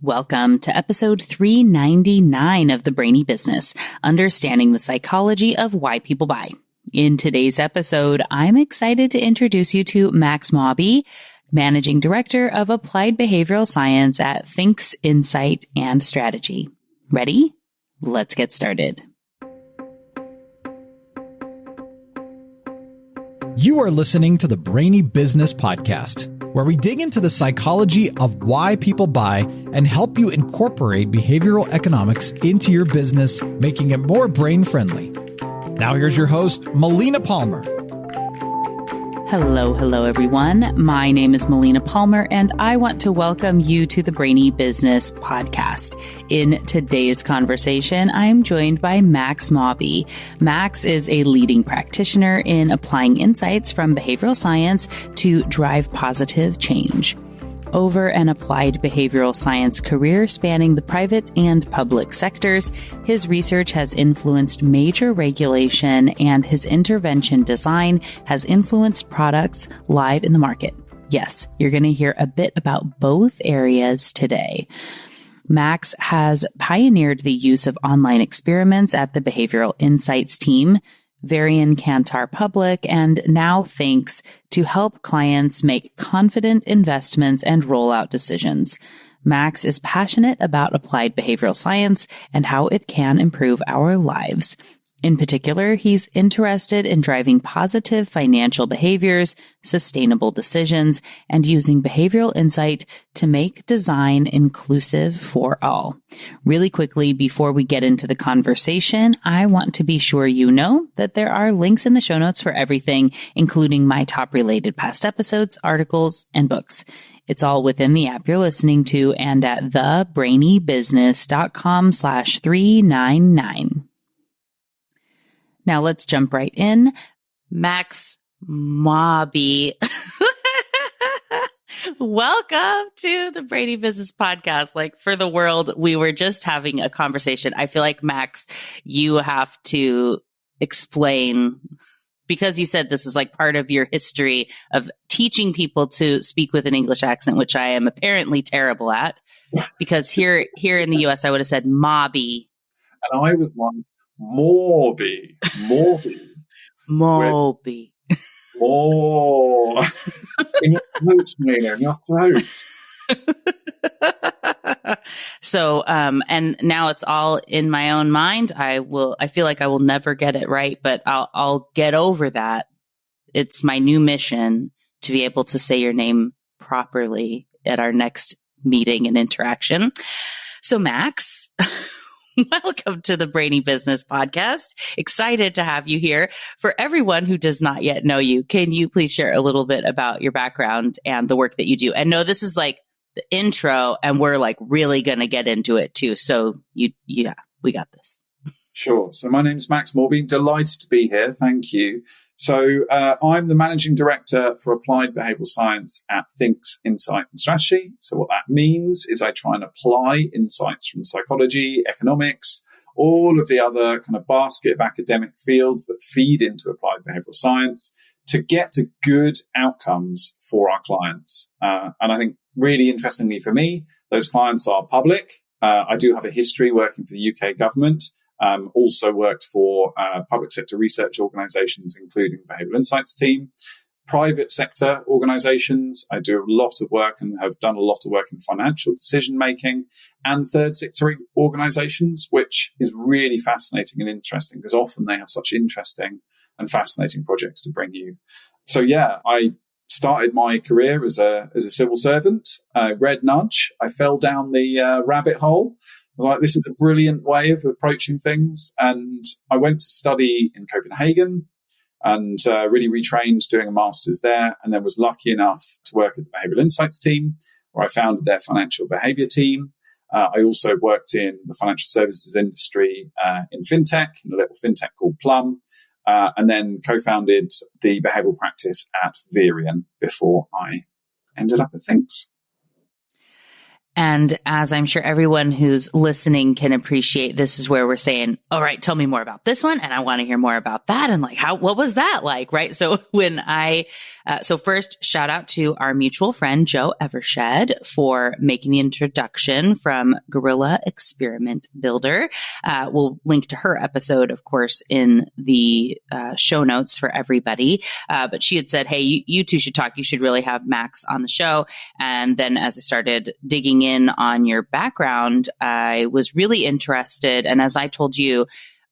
Welcome to episode 399 of the Brainy Business, Understanding the Psychology of Why People Buy. In today's episode, I'm excited to introduce you to Max Mawby, Managing Director of Applied Behavioral Science at Think's Insight and Strategy. Ready? Let's get started. You are listening to the Brainy Business Podcast, where we dig into the psychology of why people buy and help you incorporate behavioral economics into your business, making it more brain-friendly. Now here's your host, Melina Palmer. Hello, everyone. My name is Melina Palmer, and I want to welcome you to the Brainy Business Podcast. In today's conversation, I'm joined by Max Mawby. Max is a leading practitioner in applying insights from behavioral science to drive positive change. Over an applied behavioral science career spanning the private and public sectors, his research has influenced major regulation and his intervention design has influenced products live in the market. Yes, you're going to hear a bit about both areas today. Max has pioneered the use of online experiments at the Behavioral Insights team, Varian Kantar Public, and now Think's to help clients make confident investments and roll out decisions. Max is passionate about applied behavioral science and how it can improve our lives. In particular, he's interested in driving positive financial behaviors, sustainable decisions, and using behavioral insight to make design inclusive for all. Really quickly, before we get into the conversation, I want to be sure you know that there are links in the show notes for everything, including my top related past episodes, articles, and books. It's all within the app you're listening to and at thebrainybusiness.com/399. Now let's jump right in. Max Mawby. Welcome to the Brainy Business Podcast. Like, for the world, we were just having a conversation. I feel like, Max, you have to explain, because you said this is like part of your history of teaching people to speak with an English accent, which I am apparently terrible at, because here in the US, I would have said Mawby. And I was like, Mawby. Mawby. Oh, in your throat, Melina, in your throat. So, and now it's all in my own mind. I feel like I will never get it right, but I'll get over that. It's my new mission to be able to say your name properly at our next meeting and interaction. So, Max, welcome to the Brainy Business Podcast. Excited to have you here. For everyone who does not yet know you, can you please share a little bit about your background and the work that you do? And no, this is like the intro, and we're like really going to get into it too. So we got this. Sure. So my name's Max Mawby. Delighted to be here. Thank you. So I'm the Managing Director for Applied Behavioral Science at Think's Insight and Strategy. So what that means is I try and apply insights from psychology, economics, all of the other kind of basket of academic fields that feed into applied behavioral science to get to good outcomes for our clients. And I think really interestingly for me, those clients are public. I do have a history working for the UK government. Also worked for public sector research organizations, including the Behavioral Insights team, private sector organizations. I do a lot of work and have done a lot of work in financial decision making, and third sector organizations, which is really fascinating and interesting because often they have such interesting and fascinating projects to bring you. So yeah, I started my career as a civil servant. Red nudge. I fell down the rabbit hole. Like, this is a brilliant way of approaching things. And I went to study in Copenhagen and really retrained doing a master's there, and then was lucky enough to work at the Behavioral Insights team, where I founded their financial behavior team. I also worked in the financial services industry in fintech, in a little fintech called Plum, and then co-founded the behavioral practice at Varian before I ended up at Think's. And as I'm sure everyone who's listening can appreciate, this is where we're saying, all right, tell me more about this one. And I want to hear more about that. And like, what was that like? Right. So when I So first, shout out to our mutual friend, Joe Evershed, for making the introduction from Guerrilla Experiment Builder. We'll link to her episode, of course, in the show notes for everybody. But she had said, hey, you two should talk. You should really have Max on the show. And then as I started digging in on your background, I was really interested. And as I told you,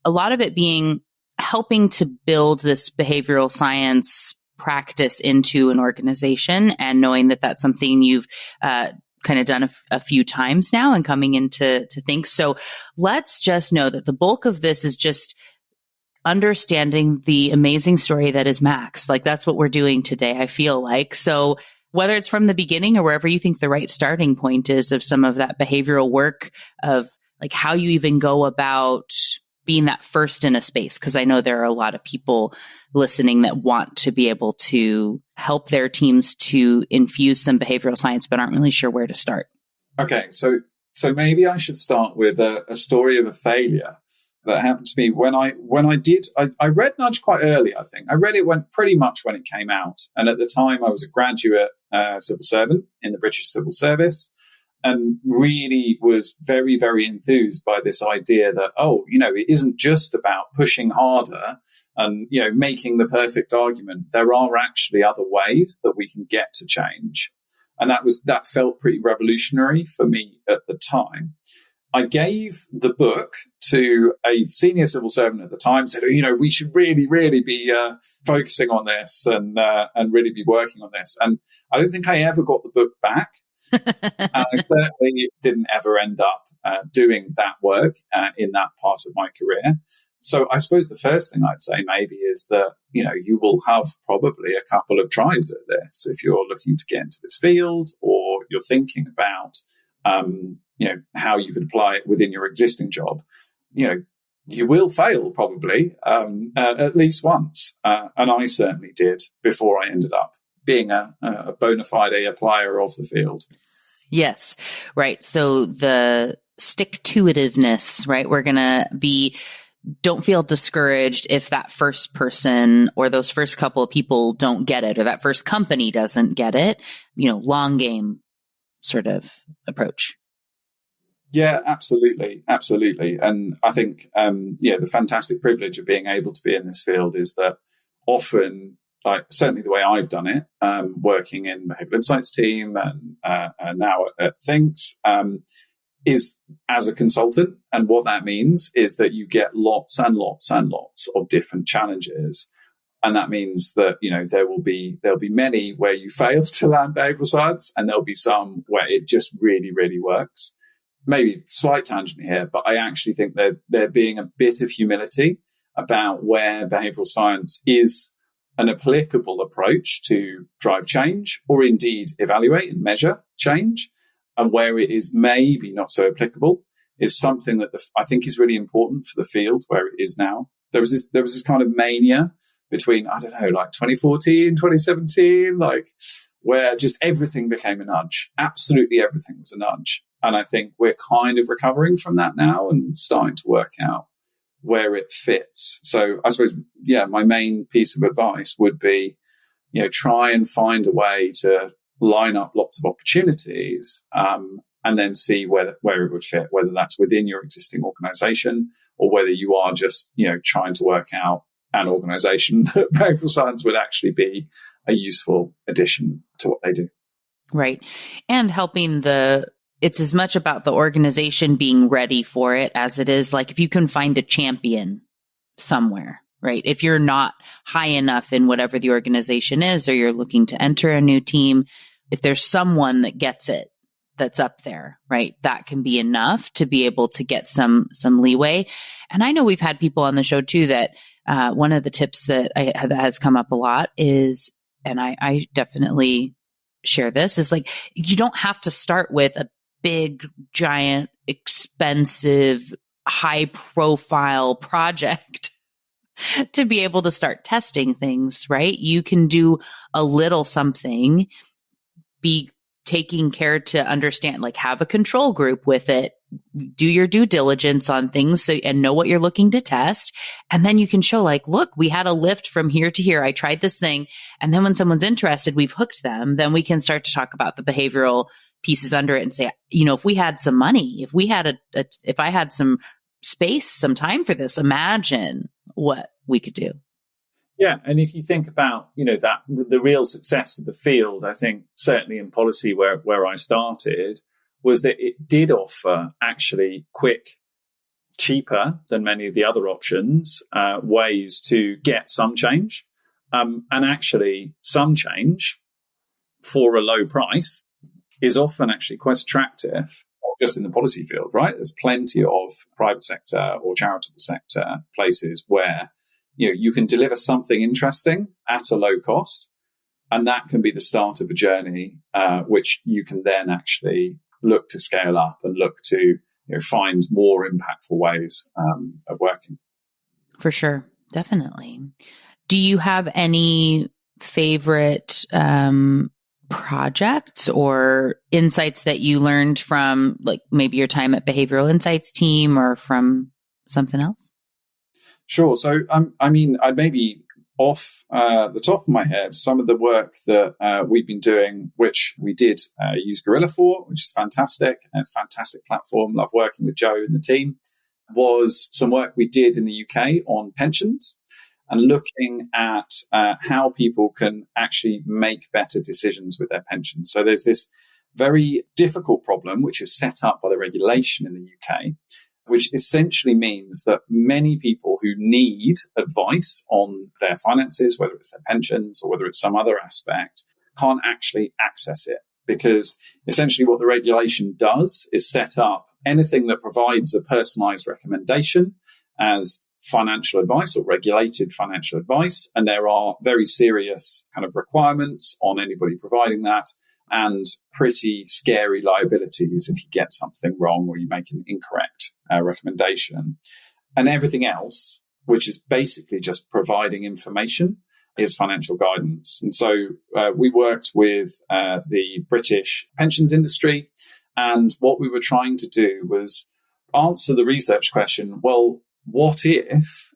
a lot of it being helping to build this behavioral science practice into an organization, and knowing that that's something you've kind of done a few times now and coming into things. So let's just know that the bulk of this is just understanding the amazing story that is Max. Like, that's what we're doing today, I feel like. So whether it's from the beginning or wherever you think the right starting point is of some of that behavioral work, of like how you even go about being that first in a space, because I know there are a lot of people listening that want to be able to help their teams to infuse some behavioral science, but aren't really sure where to start. Okay, so maybe I should start with a story of a failure that happened to me when I read Nudge quite early. I think I read it pretty much when it came out, and at the time I was a graduate civil servant in the British Civil Service. And really was very, very enthused by this idea that, it isn't just about pushing harder and, making the perfect argument. There are actually other ways that we can get to change. And that felt pretty revolutionary for me at the time. I gave the book to a senior civil servant at the time, said, we should really, really be focusing on this and really be working on this. And I don't think I ever got the book back. And I certainly didn't ever end up doing that work in that part of my career. So I suppose the first thing I'd say maybe is that, you will have probably a couple of tries at this if you're looking to get into this field, or you're thinking about, how you could apply it within your existing job. You will fail probably at least once. And I certainly did before I ended up being a bona fide applier of the field. Yes, right. So the stick-to-itiveness, right? We're going to don't feel discouraged if that first person or those first couple of people don't get it, or that first company doesn't get it, long game sort of approach. Yeah, absolutely. Absolutely. And I think, the fantastic privilege of being able to be in this field is that often, like certainly the way I've done it, working in the Behavioral Insights team and now at Thinks, is as a consultant. And what that means is that you get lots and lots and lots of different challenges. And that means that, there'll be many where you fail to land behavioral science, and there'll be some where it just really, really works. Maybe slight tangent here, but I actually think that there being a bit of humility about where behavioral science is an applicable approach to drive change, or indeed evaluate and measure change, and where it is maybe not so applicable, is something that I think is really important for the field where it is now. There was this kind of mania between, 2014, 2017, where just everything became a nudge. Absolutely everything was a nudge. And I think we're kind of recovering from that now and starting to work out where it fits. So I suppose, my main piece of advice would be, try and find a way to line up lots of opportunities, and then see where it would fit, whether that's within your existing organization or whether you are just, trying to work out an organization that behavioral science would actually be a useful addition to what they do. Right. And helping it's as much about the organization being ready for it as it is like if you can find a champion somewhere, right? If you're not high enough in whatever the organization is, or you're looking to enter a new team, if there's someone that gets it, that's up there, right? That can be enough to be able to get some leeway. And I know we've had people on the show too that one of the tips that has come up a lot is, and I definitely share this, is like, you don't have to start with a big, giant, expensive, high profile project to be able to start testing things, right? You can do a little something, be taking care to understand, like have a control group with it, do your due diligence on things and know what you're looking to test. And then you can show like, look, we had a lift from here to here. I tried this thing. And then when someone's interested, we've hooked them. Then we can start to talk about the behavioral pieces under it and say, if we had some money, if we had if I had some space, some time for this, imagine what we could do. Yeah. And if you think about, that the real success of the field, I think certainly in policy where I started was that it did offer actually quick, cheaper than many of the other options, ways to get some change. And actually some change for a low price is often actually quite attractive, not just in the policy field, right? There's plenty of private sector or charitable sector places where you can deliver something interesting at a low cost, and that can be the start of a journey, which you can then actually look to scale up and look to find more impactful ways of working. For sure, definitely. Do you have any favorite projects or insights that you learned from, like maybe your time at Behavioral Insights team or from something else? Sure. So, I maybe off the top of my head, some of the work that we've been doing, which we did use Gorilla for, which is fantastic. And it's a fantastic platform. Love working with Joe and the team, was some work we did in the UK on pensions and looking at how people can actually make better decisions with their pensions. So there's this very difficult problem, which is set up by the regulation in the UK, which essentially means that many people who need advice on their finances, whether it's their pensions or whether it's some other aspect, can't actually access it. Because essentially what the regulation does is set up anything that provides a personalized recommendation as financial advice or regulated financial advice. And there are very serious kind of requirements on anybody providing that, and pretty scary liabilities if you get something wrong or you make an incorrect recommendation. And everything else, which is basically just providing information, is financial guidance. And so we worked with the British pensions industry, and what we were trying to do was answer the research question, well, what if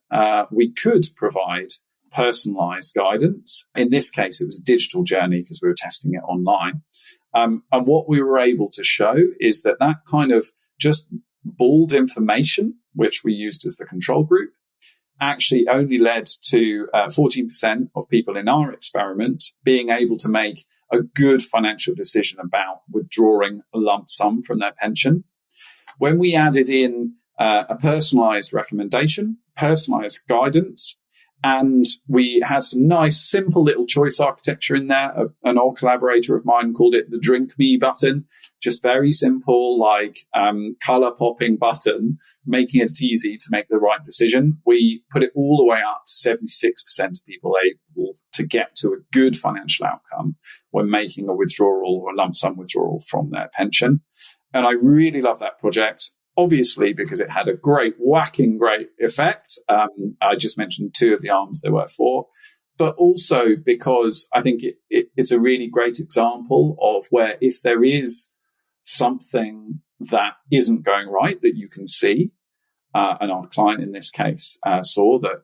we could provide personalized guidance? In this case, it was a digital journey because we were testing it online. And what we were able to show is that kind of just bald information, which we used as the control group, actually only led to 14% of people in our experiment being able to make a good financial decision about withdrawing a lump sum from their pension. When we added in a personalized recommendation, personalized guidance, and we had some nice, simple little choice architecture in there. An old collaborator of mine called it the drink me button. Just very simple, like color popping button, making it easy to make the right decision. We put it all the way up to 76% of people able to get to a good financial outcome when making a withdrawal or a lump sum withdrawal from their pension. And I really love that project. Obviously, because it had a great effect. I just mentioned two of the arms they were for, but also because I think it's a really great example of where if there is something that isn't going right that you can see, and our client in this case saw that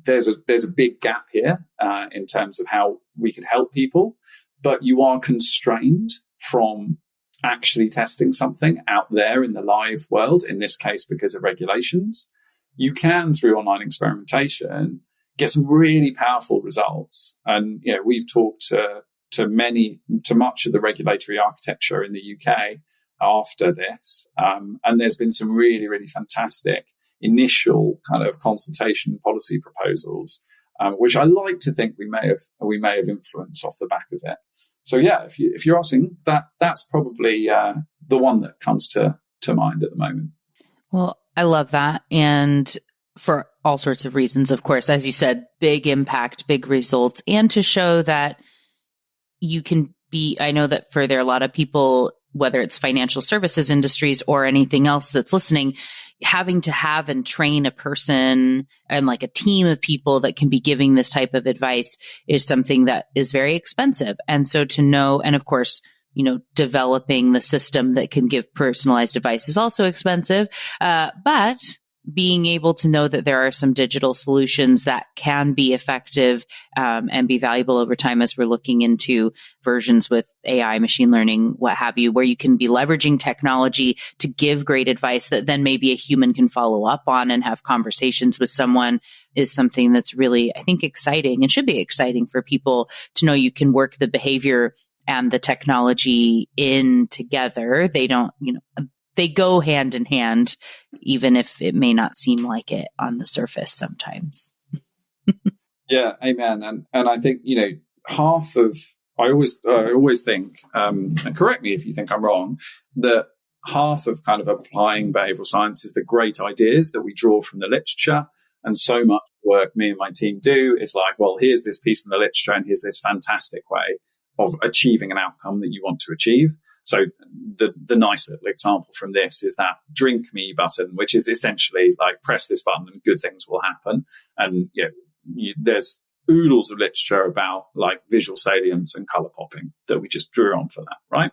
there's a big gap here in terms of how we could help people, but you are constrained from actually testing something out there in the live world, in this case because of regulations. You can, through online experimentation, get some really powerful results. And we've talked to much of the regulatory architecture in the UK after this, and there's been some really, really fantastic initial kind of consultation policy proposals, which I like to think we may have influenced off the back of it. So yeah, if you're asking, that's probably the one that comes to mind at the moment. Well, I love that. And for all sorts of reasons, of course, as you said, big impact, big results, and to show that you can be, I know that there are a lot of people, whether it's financial services industries or anything else that's listening, having to have and train a person and like a team of people that can be giving this type of advice is something that is very expensive. And so to know, and of course, developing the system that can give personalized advice is also expensive. But being able to know that there are some digital solutions that can be effective and be valuable over time as we're looking into versions with AI, machine learning, what have you, where you can be leveraging technology to give great advice that then maybe a human can follow up on and have conversations with someone is something that's really, I think, exciting and should be exciting for people to know you can work the behavior and the technology in together. They don't, they go hand in hand, even if it may not seem like it on the surface sometimes. Yeah, amen. And I think, half of, I always think, and correct me if you think I'm wrong, that half of kind of applying behavioral science is the great ideas that we draw from the literature. And so much work me and my team do is like, well, here's this piece in the literature and here's this fantastic way of achieving an outcome that you want to achieve. So the nice little example from this is that drink me button, which is essentially like press this button and good things will happen. And there's oodles of literature about like visual salience and color popping that we just drew on for that, right?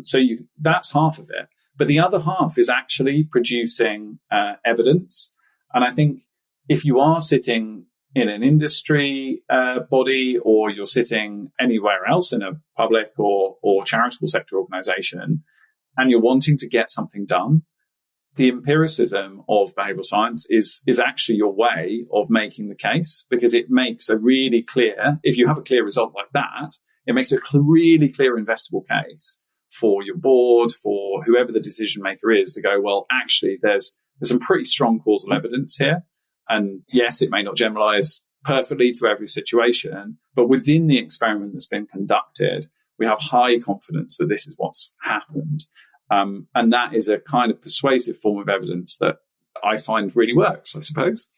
So that's half of it. But the other half is actually producing evidence. And I think if you are sitting in an industry body, or you're sitting anywhere else in a public or charitable sector organization, and you're wanting to get something done, the empiricism of behavioral science is actually your way of making the case, because it makes a really clear, if you have a clear result like that, it makes a really clear investable case for your board, for whoever the decision maker is, to go, well, actually, there's some pretty strong causal evidence here. And yes, it may not generalize perfectly to every situation, but within the experiment that's been conducted, we have high confidence that this is what's happened. And that is a kind of persuasive form of evidence that I find really works, I suppose.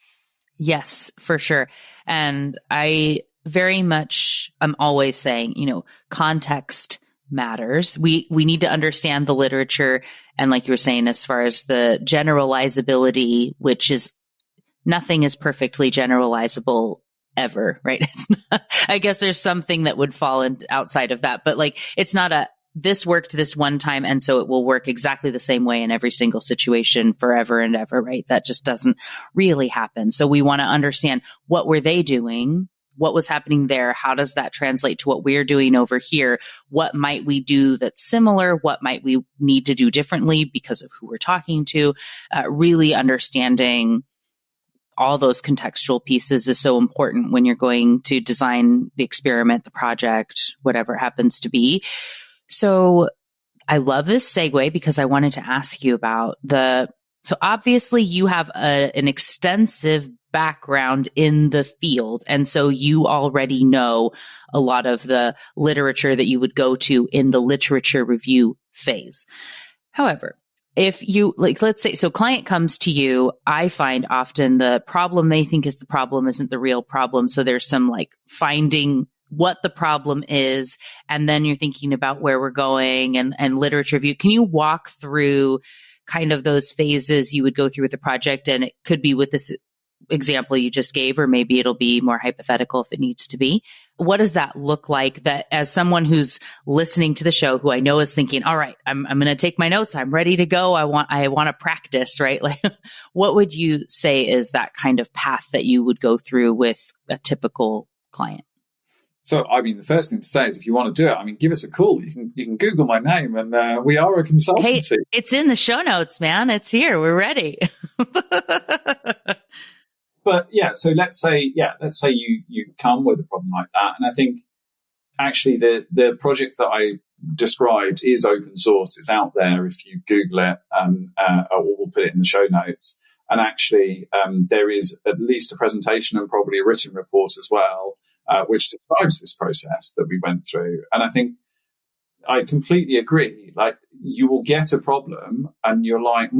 Yes, for sure. And I very much am always saying, context matters. We need to understand the literature. And like you were saying, as far as the generalizability, which is nothing is perfectly generalizable ever, right? I guess there's something that would fall outside of that, but like, it's not this worked this one time, and so it will work exactly the same way in every single situation forever and ever, right? That just doesn't really happen. So we want to understand, what were they doing? What was happening there? How does that translate to what we're doing over here? What might we do that's similar? What might we need to do differently because of who we're talking to? Really understanding all those contextual pieces is so important when you're going to design the experiment, the project, whatever it happens to be. So I love this segue, because I wanted to ask you about so obviously you have an extensive background in the field. And so you already know a lot of the literature that you would go to in the literature review phase. However, if you, like, let's say, so client comes to you, I find often the problem they think is the problem isn't the real problem. So there's some like finding what the problem is, and then you're thinking about where we're going and literature review. Can you walk through kind of those phases you would go through with the project? And it could be with this example you just gave, or maybe it'll be more hypothetical if it needs to be. What does that look like, that as someone who's listening to the show, who I know is thinking, all right, I'm going to take my notes. I'm ready to go. I want to practice, right? Like, what would you say is that kind of path that you would go through with a typical client? So, I mean, the first thing to say is, if you want to do it, give us a call. You can Google my name, and we are a consultancy. Hey, it's in the show notes, man. It's here. We're ready. But yeah, so let's say you come with a problem like that. And I think actually the project that I described is open source. It's out there if you Google it, or we'll put it in the show notes. And actually, there is at least a presentation and probably a written report as well, which describes this process that we went through. And I think I completely agree. Like, you will get a problem and you're like,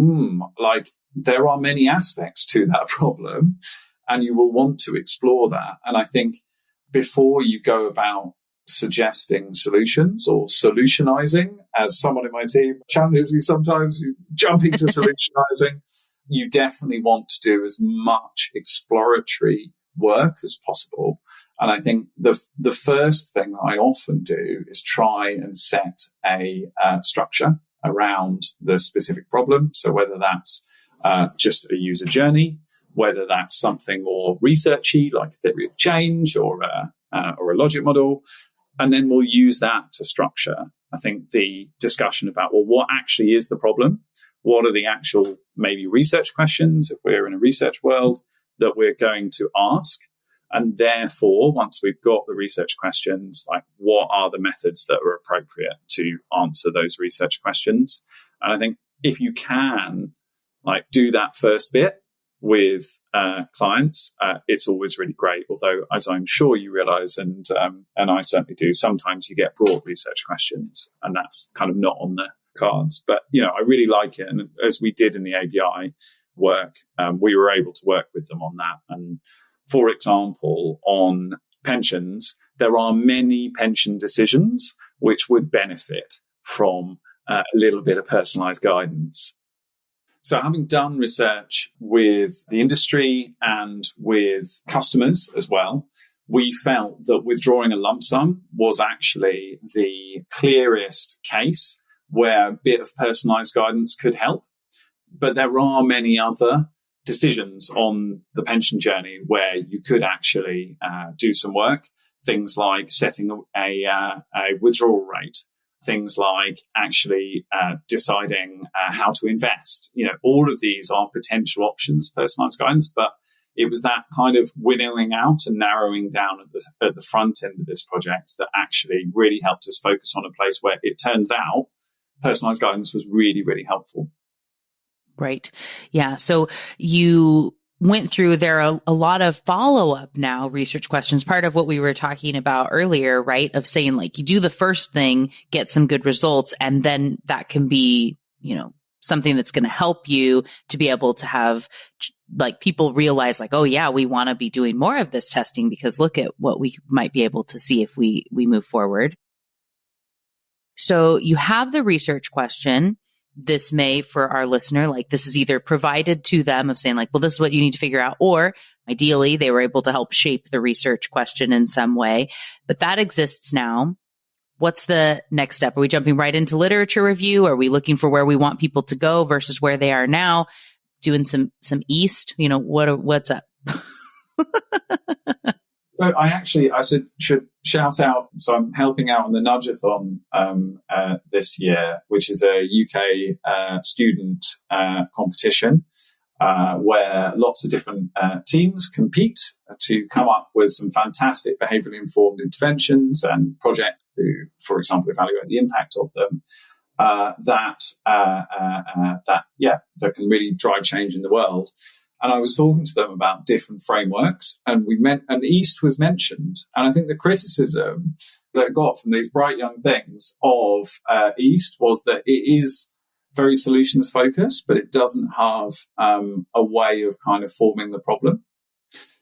there are many aspects to that problem, and you will want to explore that. And I think before you go about suggesting solutions or solutionizing, as someone in my team challenges me sometimes, jumping to solutionizing, you definitely want to do as much exploratory work as possible. And I think the first thing that I often do is try and set a structure around the specific problem. So whether that's just a user journey, whether that's something more researchy like theory of change or a logic model, and then we'll use that to structure, I think, the discussion about, well, what actually is the problem? What are the actual maybe research questions, if we're in a research world, that we're going to ask? And therefore, once we've got the research questions, like, what are the methods that are appropriate to answer those research questions? And I think if you can do that first bit with clients, it's always really great. Although, as I'm sure you realize, and I certainly do, sometimes you get broad research questions, and that's kind of not on the cards. But, I really like it. And as we did in the ABI work, we were able to work with them on that. And for example, on pensions, there are many pension decisions which would benefit from a little bit of personalized guidance. So having done research with the industry and with customers as well, we felt that withdrawing a lump sum was actually the clearest case where a bit of personalized guidance could help. But there are many other decisions on the pension journey where you could actually do some work. Things like setting a withdrawal rate, things like actually deciding how to invest. All of these are potential options, personalized guidance, but it was that kind of winnowing out and narrowing down at the front end of this project that actually really helped us focus on a place where it turns out personalized guidance was really, really helpful. Right. Yeah. So you went through, there are a lot of follow-up now research questions, part of what we were talking about earlier, right? Of saying, you do the first thing, get some good results, and then that can be, something that's going to help you to be able to have people realize oh yeah, we want to be doing more of this testing because look at what we might be able to see if we move forward. So you have the research question. This may, for our listener, this is either provided to them of saying well, this is what you need to figure out, or ideally they were able to help shape the research question in some way, but that exists now. What's the next step? Are we jumping right into literature review? Are we looking for where we want people to go versus where they are now? Doing some East, what's up? So I should shout out. So I'm helping out on the Nudgeathon this year, which is a UK student competition where lots of different teams compete to come up with some fantastic behaviourally informed interventions and projects to, for example, evaluate the impact of them that can really drive change in the world. And I was talking to them about different frameworks, and and East was mentioned. And I think the criticism that I got from these bright young things of East was that it is very solutions focused, but it doesn't have a way of kind of forming the problem.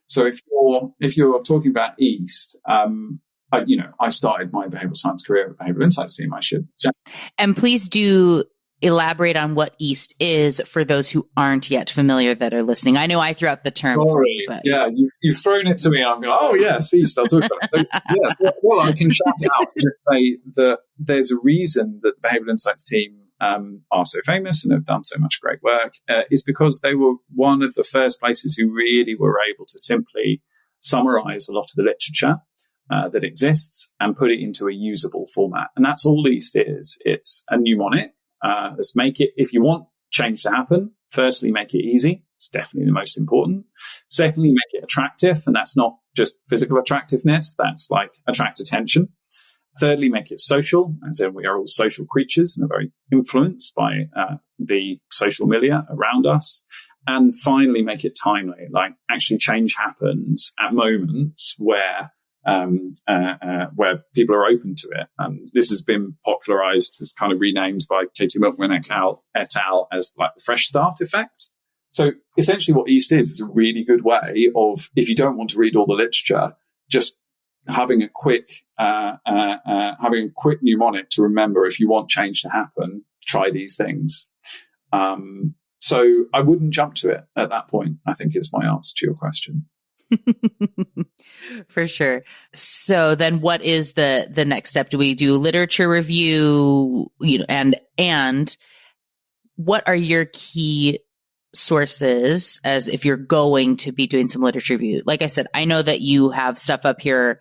So if you're talking about East, I started my behavioral science career at the Behavioral Insights team, I should say. And please do elaborate on what East is for those who aren't yet familiar that are listening. I know I threw out the term for you, but yeah, you've thrown it to me. And I'm going, oh yes, East. I'll talk about it. So, yes, well, I can shout it out and just say that there's a reason that the Behavioral Insights team are so famous and have done so much great work. Is because they were one of the first places who really were able to simply summarize a lot of the literature that exists and put it into a usable format. And that's all East is. It's a mnemonic. Let's make it, if you want change to happen, firstly, make it easy. It's definitely the most important. Secondly, make it attractive. And that's not just physical attractiveness. That's attract attention. Thirdly, make it social. As in, we are all social creatures and are very influenced by the social milieu around us. And finally, make it timely. Actually change happens at moments where people are open to it. And this has been popularized, kind of renamed by Katie Milkman et al. As the fresh start effect. So essentially what East is a really good way of, if you don't want to read all the literature, just having a quick mnemonic to remember, if you want change to happen, try these things. So I wouldn't jump to it at that point, I think, is my answer to your question. For sure. So then what is the next step? Do we do literature review, and what are your key sources as if you're going to be doing some literature review? Like I said, I know that you have stuff up here.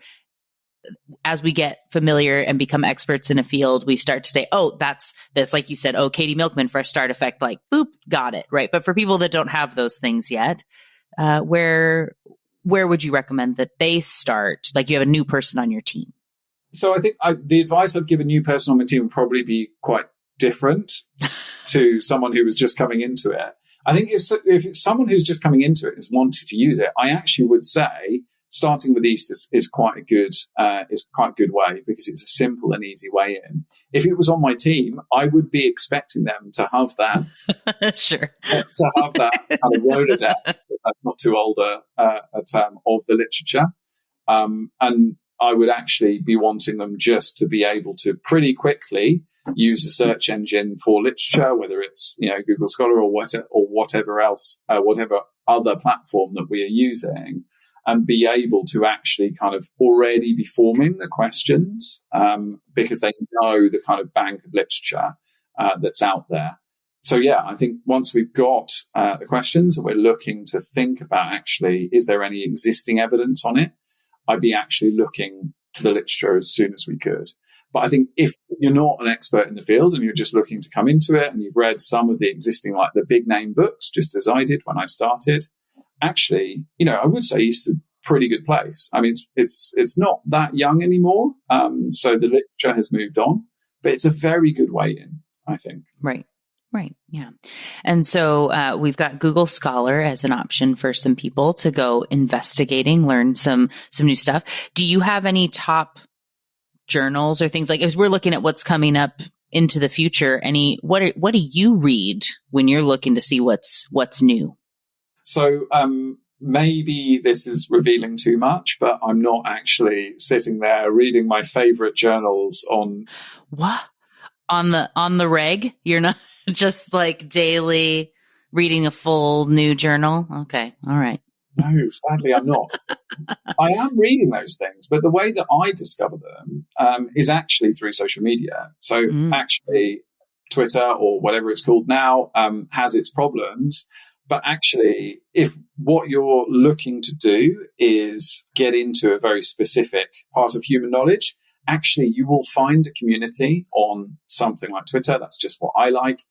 As we get familiar and become experts in a field, we start to say, oh, that's this, like you said, oh, Katie Milkman for a start effect, like, boop, got it. Right. But for people that don't have those things yet, where would you recommend that they start? Like you have a new person on your team. So I think the advice I'd give a new person on my team would probably be quite different to someone who was just coming into it. I think if it's someone who's just coming into it and is wanting to use it, I actually would say starting with East is quite a good way because it's a simple and easy way in. If it was on my team, I would be expecting them to have that. Sure. To have that kind of Rolodex, that's not too old a term, of the literature. And I would actually be wanting them just to be able to pretty quickly use a search engine for literature, whether it's Google Scholar or whatever else, whatever other platform that we are using, and be able to actually kind of already be forming the questions because they know the kind of bank of literature that's out there. So yeah, I think once we've got the questions and we're looking to think about actually, is there any existing evidence on it? I'd be actually looking to the literature as soon as we could. But I think if you're not an expert in the field and you're just looking to come into it and you've read some of the existing, like the big name books, just as I did when I started, actually, I would say it's a pretty good place. I mean, it's not that young anymore. So the literature has moved on, but it's a very good way in, I think. Right. Yeah. And so we've got Google Scholar as an option for some people to go investigating, learn some new stuff. Do you have any top journals or things like, as we're looking at what's coming up into the future, what do you read when you're looking to see what's new? So maybe this is revealing too much, but I'm not actually sitting there reading my favorite journals on what? On the reg? You're not just like daily reading a full new journal? Okay. All right. No, sadly, I'm not. I am reading those things, but the way that I discover them is actually through social media. So actually, Twitter or whatever it's called now has its problems. But actually, if what you're looking to do is get into a very specific part of human knowledge, actually, you will find a community on something like Twitter. That's just what I like.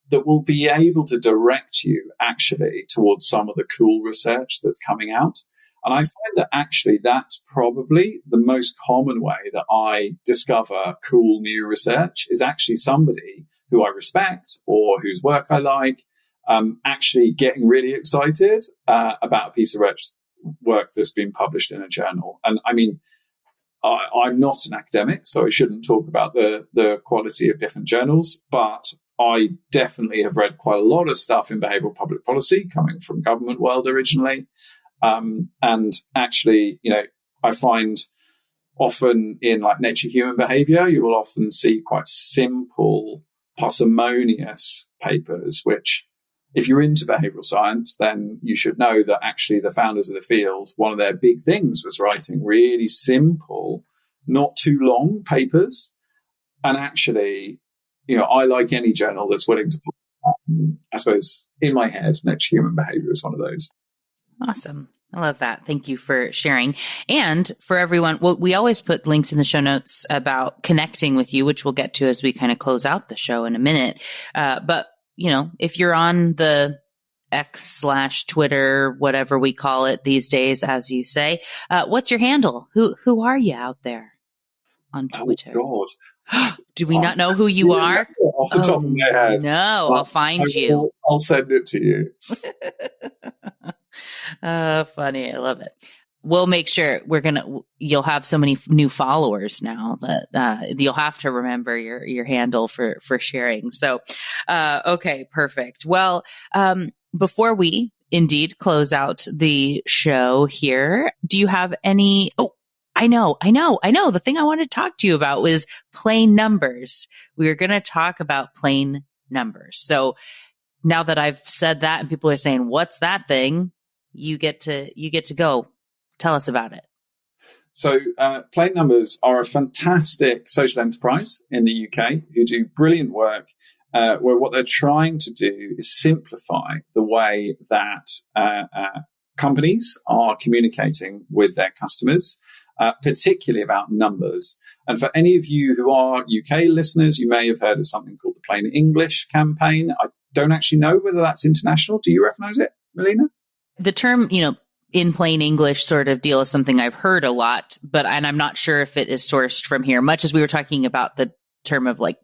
That will be able to direct you actually towards some of the cool research that's coming out. And I find that actually that's probably the most common way that I discover cool new research is actually somebody who I respect or whose work I like, actually getting really excited about a piece of work that's been published in a journal. And I mean, I'm not an academic, so I shouldn't talk about the quality of different journals, but I definitely have read quite a lot of stuff in behavioral public policy coming from government world originally. And actually, I find often in like Nature Human Behavior, you will often see quite simple, parsimonious papers, which if you're into behavioral science, then you should know that actually the founders of the field, one of their big things was writing really simple, not too long papers. And actually, I like any journal that's willing to, I suppose, in my head, Nature Human Behavior is one of those. Awesome. I love that. Thank you for sharing. And for everyone, well, we always put links in the show notes about connecting with you, which we'll get to as we kind of close out the show in a minute. But, if you're on the X/Twitter, whatever we call it these days, as you say, what's your handle? Who are you out there on Twitter? Oh, God. Do we not know who you are? Off the top of my head. No, I'll find you. I'll send it to you. Funny. I love it. We'll make sure you'll have so many new followers now that you'll have to remember your handle for sharing. So, okay, perfect. Well, before we indeed close out the show here, do you have any, I know. The thing I wanted to talk to you about was plain numbers. We were going to talk about plain numbers. So now that I've said that and people are saying, what's that thing? You get to go. Tell us about it. So Plain Numbers are a fantastic social enterprise in the UK who do brilliant work where what they're trying to do is simplify the way that companies are communicating with their customers, particularly about numbers. And for any of you who are UK listeners, you may have heard of something called the Plain English campaign. I don't actually know whether that's international. Do you recognize it, Melina? The term, in plain English sort of deal is something I've heard a lot, and I'm not sure if it is sourced from here, much as we were talking about the term of like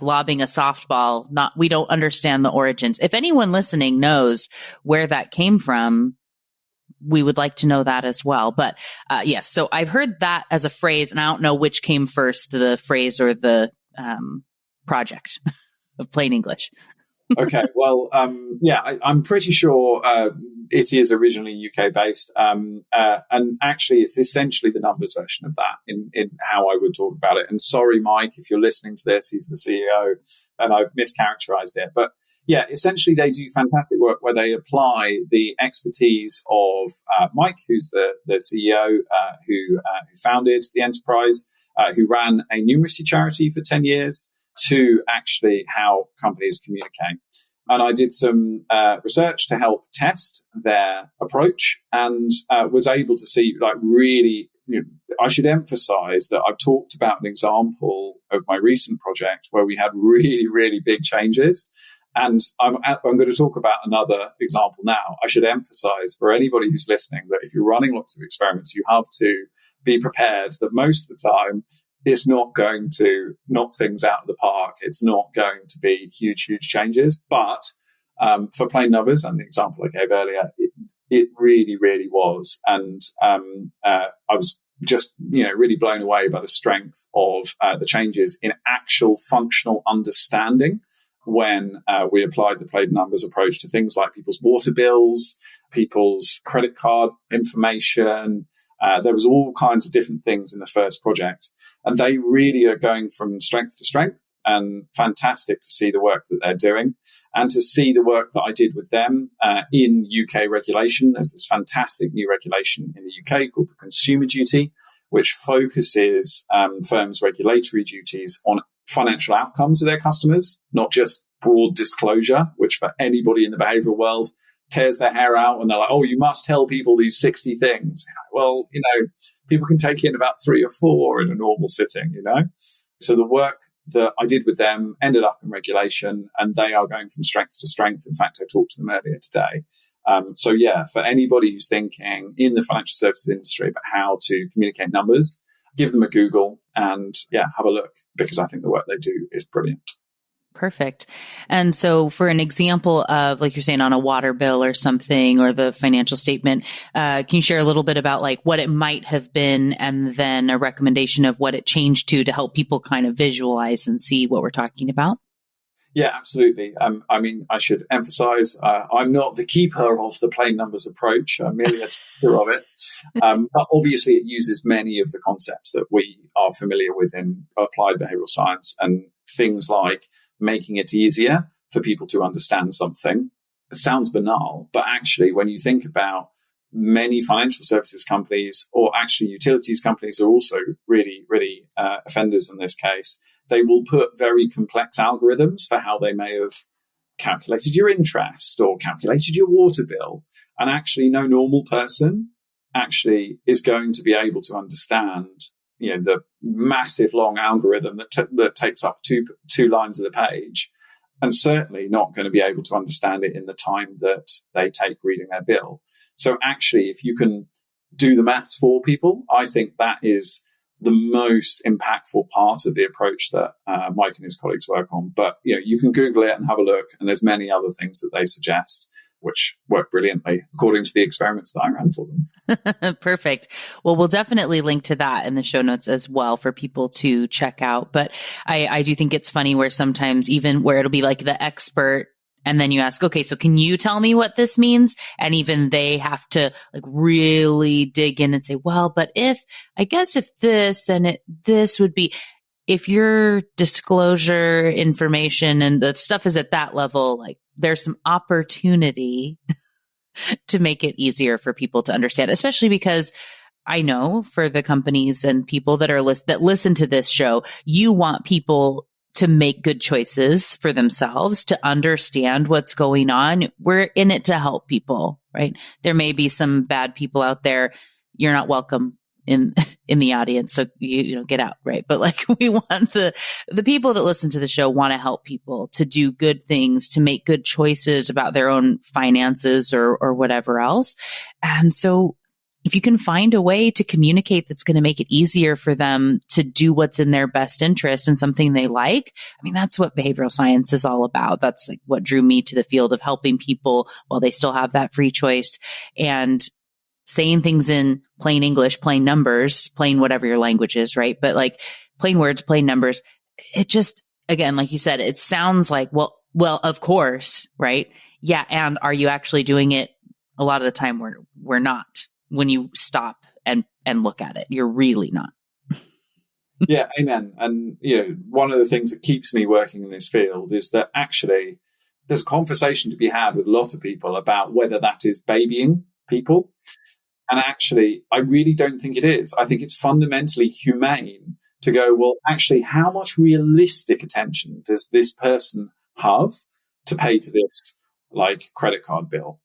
lobbing a softball. We don't understand the origins. If anyone listening knows where that came from, we would like to know that as well. But yes, so I've heard that as a phrase, and I don't know which came first, the phrase or the project of plain English. Okay, well, I'm pretty sure it is originally UK based, and actually it's essentially the numbers version of that in how I would talk about it. And sorry, Mike, if you're listening to this, he's the CEO, and I've mischaracterized it. But yeah, essentially they do fantastic work where they apply the expertise of Mike, who's the CEO who founded the enterprise, who ran a numeracy charity for 10 years, to actually how companies communicate. And I did some research to help test their approach and was able to see really, I should emphasize that I've talked about an example of my recent project where we had really, really big changes. And I'm going to talk about another example now. I should emphasize for anybody who's listening that if you're running lots of experiments, you have to be prepared that most of the time it's not going to knock things out of the park. It's not going to be huge, huge changes. But for Plain Numbers and the example I gave earlier, it really, really was. And I was just, really blown away by the strength of the changes in actual functional understanding when we applied the Plain Numbers approach to things like people's water bills, people's credit card information. There was all kinds of different things in the first project. And they really are going from strength to strength, and fantastic to see the work that they're doing and to see the work that I did with them in UK regulation. There's this fantastic new regulation in the UK called the Consumer Duty, which focuses firms' regulatory duties on financial outcomes of their customers, not just broad disclosure, which for anybody in the behavioral world tears their hair out and they're like, oh, you must tell people these 60 things. Well, people can take in about 3 or 4 in a normal sitting, So the work that I did with them ended up in regulation, and they are going from strength to strength. In fact, I talked to them earlier today. So yeah, for anybody who's thinking in the financial services industry about how to communicate numbers, give them a Google and have a look, because I think the work they do is brilliant. Perfect. And so for an example of, like you're saying, on a water bill or something, or the financial statement, can you share a little bit about what it might have been, and then a recommendation of what it changed to help people kind of visualize and see what we're talking about? Yeah, absolutely. I should emphasize, I'm not the keeper of the Plain Numbers approach. I'm merely a teacher of it. But obviously it uses many of the concepts that we are familiar with in applied behavioral science, and things like making it easier for people to understand something. It sounds banal, but actually when you think about many financial services companies, or actually utilities companies, are also really, really offenders in this case. They will put very complex algorithms for how they may have calculated your interest or calculated your water bill. And actually no normal person actually is going to be able to understand the massive long algorithm that takes up two lines of the page, and certainly not going to be able to understand it in the time that they take reading their bill. So actually, if you can do the maths for people, I think that is the most impactful part of the approach that Mike and his colleagues work on. But you can Google it and have a look, and there's many other things that they suggest which work brilliantly according to the experiments that I ran for them. Perfect. Well, we'll definitely link to that in the show notes as well for people to check out. But I do think it's funny where sometimes even where it'll be like the expert, and then you ask, okay, so can you tell me what this means? And even they have to really dig in and say, well, but if this, then this would be, if your disclosure information and the stuff is at that level, there's some opportunity to make it easier for people to understand, especially because I know for the companies and people that are that listen to this show, you want people to make good choices for themselves, to understand what's going on. We're in it to help people, right? There may be some bad people out there. You're not welcome in the audience. So you know, get out, right? But like, we want the people that listen to the show want to help people to do good things, to make good choices about their own finances or whatever else. And so if you can find a way to communicate that's going to make it easier for them to do what's in their best interest and something they like, I mean, that's what behavioral science is all about. That's like what drew me to the field of helping people while they still have that free choice and saying things in plain English, plain numbers, plain whatever your language is, right? But like plain words, plain numbers. It just, again, like you said, it sounds like, well, of course, right? Yeah. And are you actually doing it? A lot of the time we're not. When you stop and look at it, you're really not. Yeah, amen. And one of the things that keeps me working in this field is that actually there's a conversation to be had with a lot of people about whether that is babying people. And actually, I really don't think it is. I think it's fundamentally humane to go, well, actually, how much realistic attention does this person have to pay to this, like, credit card bill?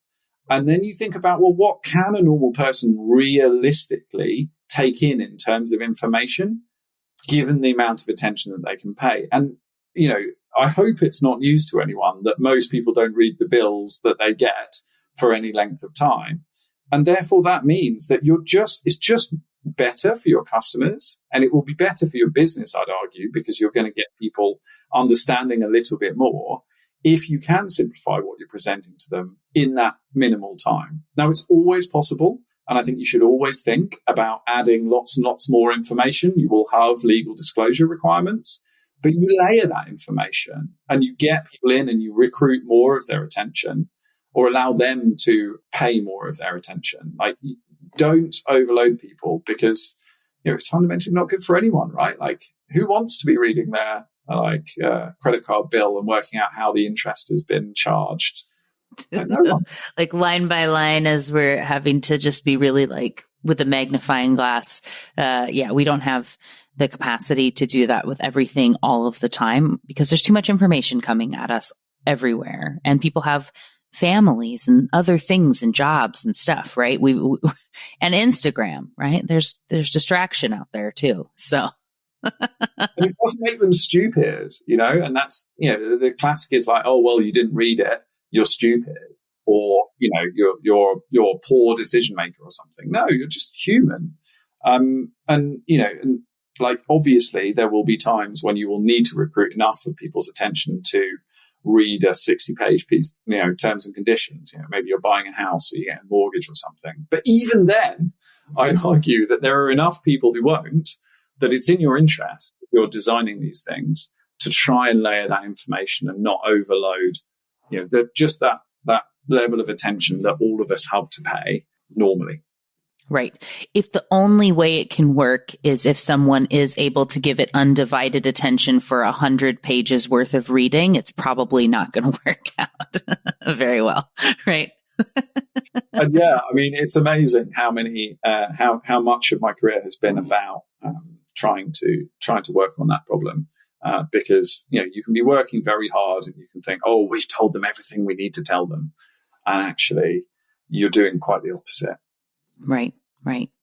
And then you think about, well, what can a normal person realistically take in terms of information, given the amount of attention that they can pay? And, I hope it's not news to anyone that most people don't read the bills that they get for any length of time. And therefore that means that it's just better for your customers, and it will be better for your business, I'd argue, because you're going to get people understanding a little bit more if you can simplify what you're presenting to them in that minimal time. Now, it's always possible, and I think you should always think about adding lots and lots more information. You will have legal disclosure requirements, but you layer that information and you get people in and you recruit more of their attention or allow them to pay more of their attention. Like, don't overload people because, it's fundamentally not good for anyone, right? Like, who wants to be reading their credit card bill and working out how the interest has been charged? No one. Like line by line, as we're having to just be really like with a magnifying glass. We don't have the capacity to do that with everything all of the time because there's too much information coming at us everywhere, and people have families and other things and jobs and stuff, right? We and Instagram, right? There's distraction out there too. So. And it doesn't make them stupid, and that's, the classic is like, oh, well, you didn't read it, you're stupid, or, you're a poor decision maker or something. No, you're just human. And like, obviously there will be times when you will need to recruit enough of people's attention to read a 60-page piece, terms and conditions. Maybe you're buying a house or you get a mortgage or something. But even then, I'd argue that there are enough people who won't, that it's in your interest, if you're designing these things, to try and layer that information and not overload, that level of attention that all of us have to pay normally. Right. If the only way it can work is if someone is able to give it undivided attention for 100 pages worth of reading, it's probably not going to work out very well. Right. And it's amazing how many, how much of my career has been about trying to work on that problem. Because, you can be working very hard and you can think, oh, we've told them everything we need to tell them. And actually you're doing quite the opposite. Right.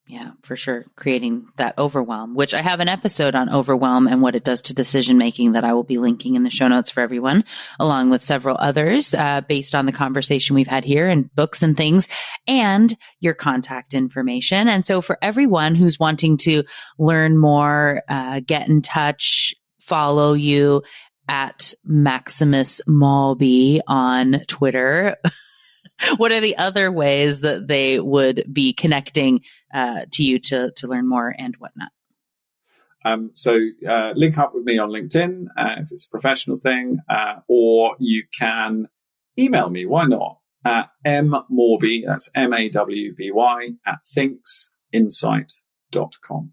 Yeah, for sure. Creating that overwhelm, which I have an episode on overwhelm and what it does to decision making that I will be linking in the show notes for everyone, along with several others based on the conversation we've had here and books and things and your contact information. And so for everyone who's wanting to learn more, get in touch, follow you at Maximus Mawby on Twitter. What are the other ways that they would be connecting to you to learn more and whatnot? So link up with me on LinkedIn if it's a professional thing, or you can email me. Why not? At mmawby, that's MAWBY, at thinksinsight.com.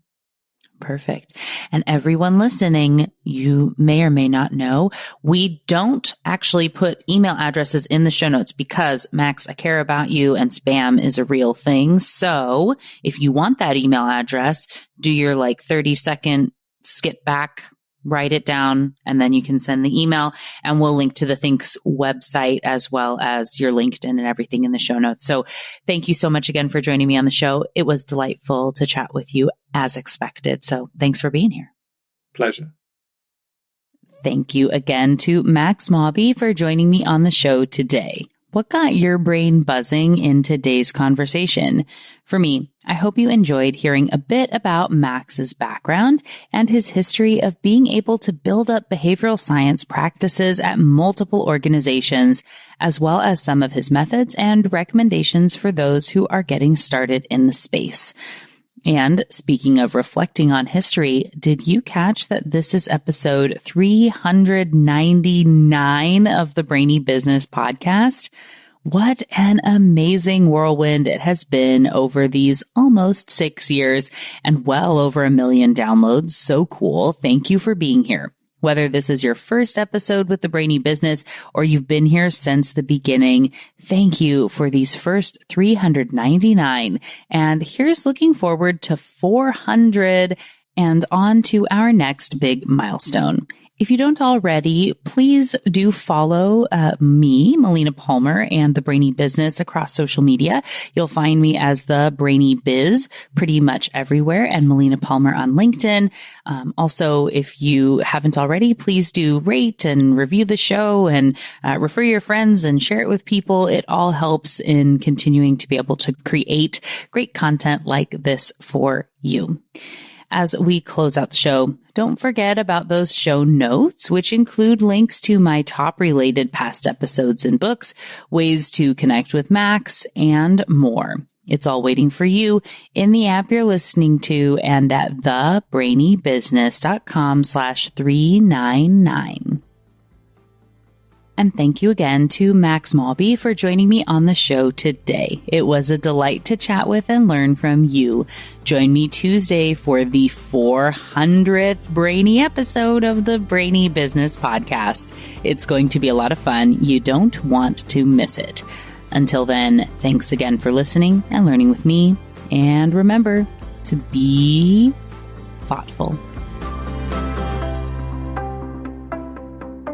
Perfect. And everyone listening, you may or may not know, we don't actually put email addresses in the show notes because, Max, I care about you and spam is a real thing. So if you want that email address, do your 30-second skip back, write it down, and then you can send the email, and we'll link to the Thinks website as well as your LinkedIn and everything in the show notes. So thank you so much again for joining me on the show. It was delightful to chat with you as expected. So thanks for being here. Pleasure. Thank you again to Max Mawby for joining me on the show today. What got your brain buzzing in today's conversation? For me, I hope you enjoyed hearing a bit about Max's background and his history of being able to build up behavioral science practices at multiple organizations, as well as some of his methods and recommendations for those who are getting started in the space. And speaking of reflecting on history, did you catch that this is episode 399 of the Brainy Business podcast? What an amazing whirlwind it has been over these almost 6 years and well over 1 million downloads. So cool. Thank you for being here. Whether this is your first episode with the Brainy Business or you've been here since the beginning, thank you for these first 399. And here's looking forward to 400 and on to our next big milestone. If you don't already, please do follow me, Melina Palmer, and the Brainy Business across social media. You'll find me as the Brainy Biz pretty much everywhere, and Melina Palmer on LinkedIn. Also, if you haven't already, please do rate and review the show and refer your friends and share it with people. It all helps in continuing to be able to create great content like this for you. As we close out the show, don't forget about those show notes, which include links to my top related past episodes and books, ways to connect with Max, and more. It's all waiting for you in the app you're listening to and at thebrainybusiness.com/399. And thank you again to Max Mawby for joining me on the show today. It was a delight to chat with and learn from you. Join me Tuesday for the 400th Brainy episode of the Brainy Business podcast. It's going to be a lot of fun. You don't want to miss it. Until then, thanks again for listening and learning with me. And remember to be thoughtful.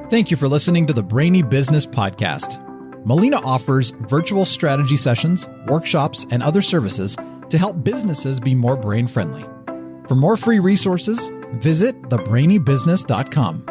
Thank you for listening to the Brainy Business Podcast. Melina offers virtual strategy sessions, workshops, and other services to help businesses be more brain-friendly. For more free resources, visit thebrainybusiness.com.